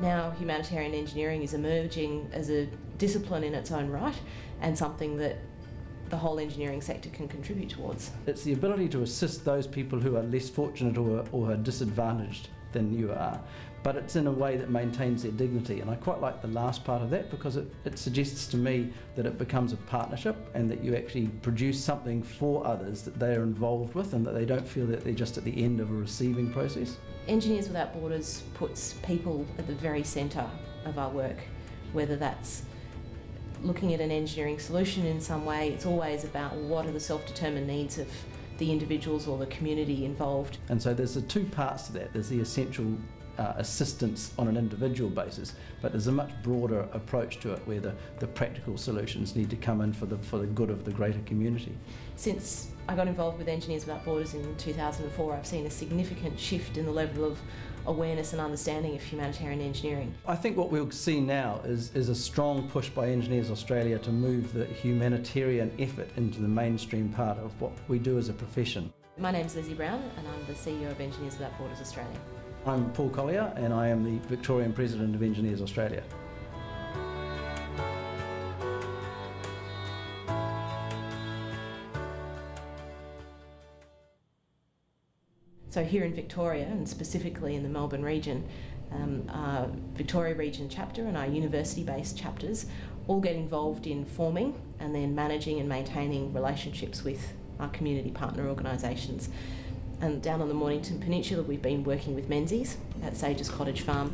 Now humanitarian engineering is emerging as a discipline in its own right and something that the whole engineering sector can contribute towards. It's the ability to assist those people who are less fortunate or are disadvantaged than you are, but it's in a way that maintains their dignity. And I quite like the last part of that because it suggests to me that it becomes a partnership and that you actually produce something for others that they are involved with and that they don't feel that they're just at the end of a receiving process. Engineers Without Borders puts people at the very centre of our work, whether that's looking at an engineering solution in some way. It's always about what are the self-determined needs of the individuals or the community involved. And so there's the two parts to that. There's the essential assistance on an individual basis, but there's a much broader approach to it where the practical solutions need to come in for the good of the greater community. Since I got involved with Engineers Without Borders in 2004, I've seen a significant shift in the level of awareness and understanding of humanitarian engineering. I think what we'll see now is a strong push by Engineers Australia to move the humanitarian effort into the mainstream part of what we do as a profession. My name's Lizzie Brown and I'm the CEO of Engineers Without Borders Australia. I'm Paul Collier and I am the Victorian President of Engineers Australia. So here in Victoria, and specifically in the Melbourne region, our Victoria region chapter and our university-based chapters all get involved in forming and then managing and maintaining relationships with our community partner organisations. And down on the Mornington Peninsula, we've been working with Menzies at Sages Cottage Farm.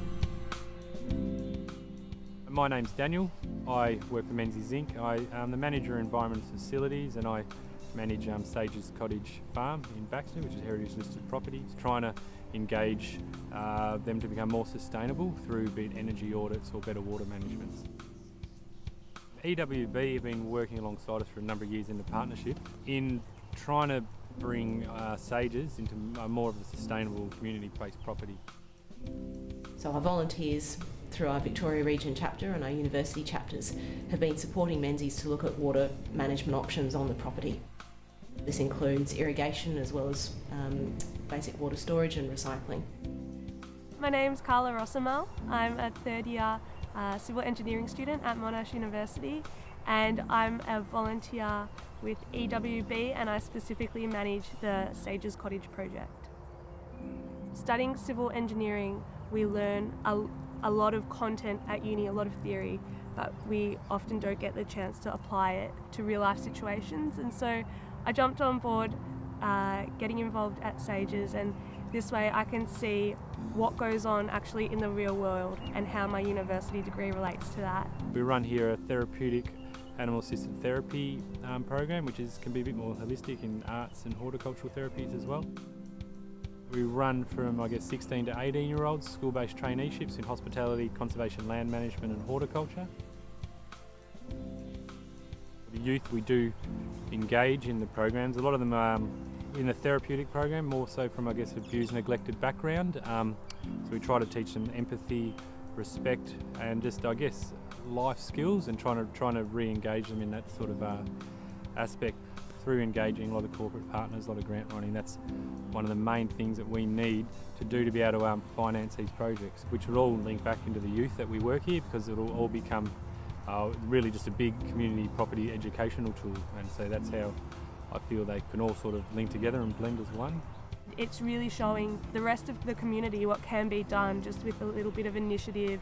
My name's Daniel. I work for Menzies Inc. I'm the Manager of Environment Facilities and I manage Sages Cottage Farm in Baxter, which is heritage listed property, trying to engage them to become more sustainable through be it energy audits or better water management. EWB have been working alongside us for a number of years in the partnership in trying to bring Sages into more of a sustainable community-based property. So our volunteers through our Victoria region chapter and our university chapters have been supporting Menzies to look at water management options on the property. This includes irrigation as well as basic water storage and recycling. My name's Carla Rossimal. I'm a third year civil engineering student at Monash University and I'm a volunteer with EWB and I specifically manage the Sages Cottage project. Studying civil engineering, we learn a lot of content at uni, a lot of theory, but we often don't get the chance to apply it to real life situations. And so I jumped on board getting involved at Sages, and this way I can see what goes on actually in the real world and how my university degree relates to that. We run here a therapeutic animal assisted therapy program, which can be a bit more holistic in arts and horticultural therapies as well. We run from 16 to 18-year-olds school-based traineeships in hospitality, conservation, land management and horticulture. The youth, we do engage in the programs. A lot of them are in the therapeutic program, more so from abused, neglected background. So we try to teach them empathy, respect and just life skills and trying to re-engage them in that sort of aspect through engaging a lot of corporate partners, a lot of grant writing. That's one of the main things that we need to do to be able to finance these projects, which will all link back into the youth that we work here because it will all become really just a big community property educational tool, and so that's how I feel they can all sort of link together and blend as one. It's really showing the rest of the community what can be done just with a little bit of initiative.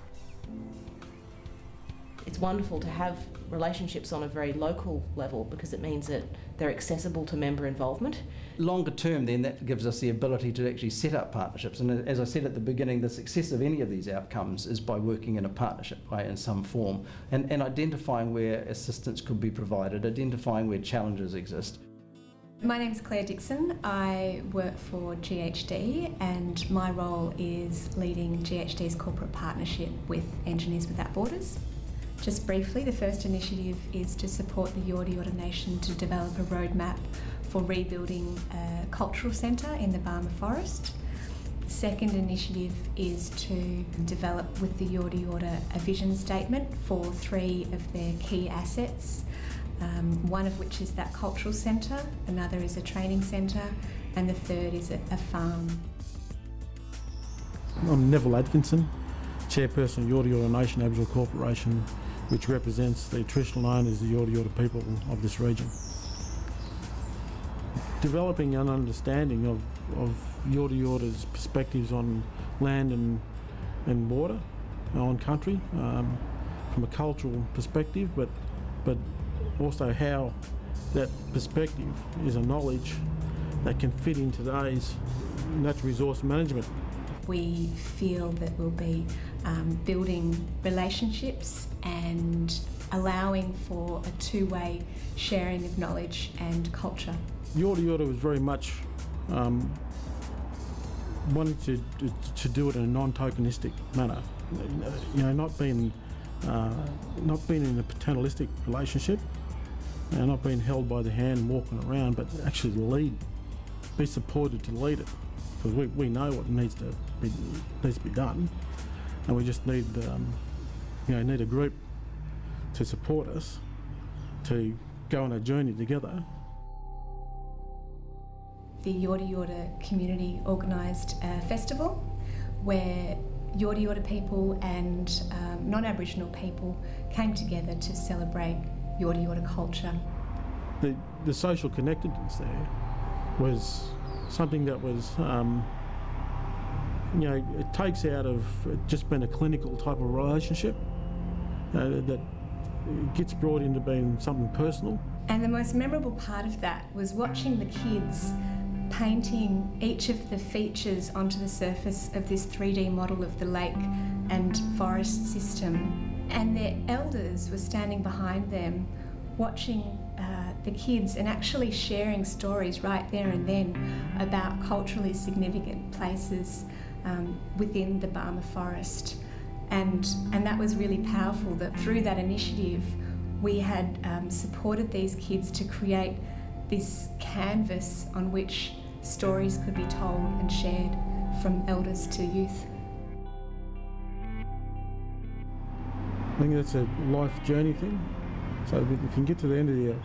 It's wonderful to have relationships on a very local level because it means that they're accessible to member involvement. Longer term then, that gives us the ability to actually set up partnerships, and as I said at the beginning, the success of any of these outcomes is by working in a partnership in some form and identifying where assistance could be provided, identifying where challenges exist. My name's Claire Dixon. I work for GHD and my role is leading GHD's corporate partnership with Engineers Without Borders. Just briefly, the first initiative is to support the Yorta Yorta Nation to develop a roadmap for rebuilding a cultural centre in the Barmah Forest. The second initiative is to develop with the Yorta Yorta a vision statement for 3 of their key assets, one of which is that cultural centre, another is a training centre, and the third is a farm. I'm Neville Atkinson. chairperson of Yorta Yorta Nation Aboriginal Corporation, which represents the traditional owners, the Yorta Yorta people of this region. Developing an understanding of Yorta Yorta's perspectives on land and water, on country, from a cultural perspective, but also how that perspective is a knowledge that can fit in today's natural resource management. We feel that we'll be building relationships and allowing for a two-way sharing of knowledge and culture. Yorta Yorta was very much wanting to do it in a non-tokenistic manner. You know, not being in a paternalistic relationship, not being held by the hand and walking around, but actually lead, be supported to lead it, because we know what needs to be done, and we just need need a group to support us to go on a journey together. The Yorta Yorta community organised a festival where Yorta Yorta people and non-Aboriginal people came together to celebrate Yorta Yorta culture. The social connectedness there was something that was, it takes out of just being a clinical type of relationship, that gets brought into being something personal. And the most memorable part of that was watching the kids painting each of the features onto the surface of this 3D model of the lake and forest system. And their elders were standing behind them watching the kids and actually sharing stories right there and then about culturally significant places within the Barmah forest. And that was really powerful, that through that initiative we had supported these kids to create this canvas on which stories could be told and shared from elders to youth. I think that's a life journey thing. So if you can get to the end of your,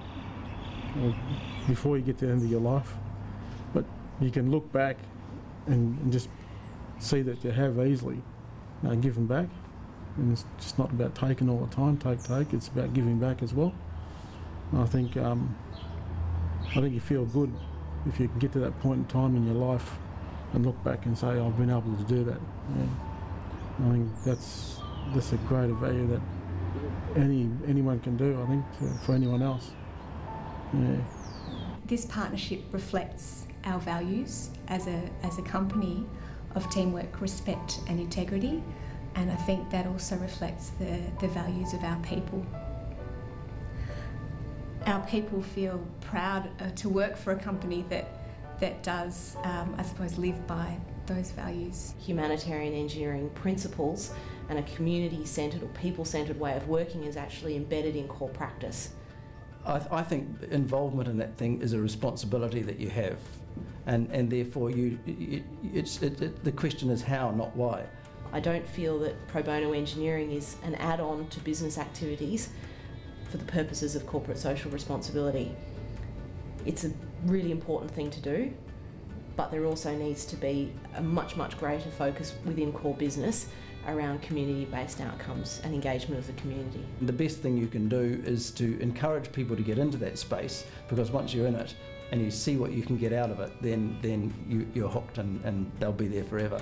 or before you get to the end of your life, but you can look back and just see that you have easily given back. And it's just not about taking all the time, take. It's about giving back as well. And I think you feel good if you can get to that point in time in your life and look back and say, I've been able to do that. Yeah. I think that's a greater value that anyone can do, I think, for anyone else. Yeah. This partnership reflects our values as a company of teamwork, respect and integrity, and I think that also reflects the values of our people. Our people feel proud to work for a company that does, I suppose, live by those values. Humanitarian engineering principles and a community-centred or people-centred way of working is actually embedded in core practice. I think involvement in that thing is a responsibility that you have, and therefore the question is how, not why. I don't feel that pro bono engineering is an add-on to business activities for the purposes of corporate social responsibility. It's a really important thing to do, but there also needs to be a much greater focus within core business around community-based outcomes and engagement of the community. The best thing you can do is to encourage people to get into that space, because once you're in it and you see what you can get out of it, then you're hooked and they'll be there forever.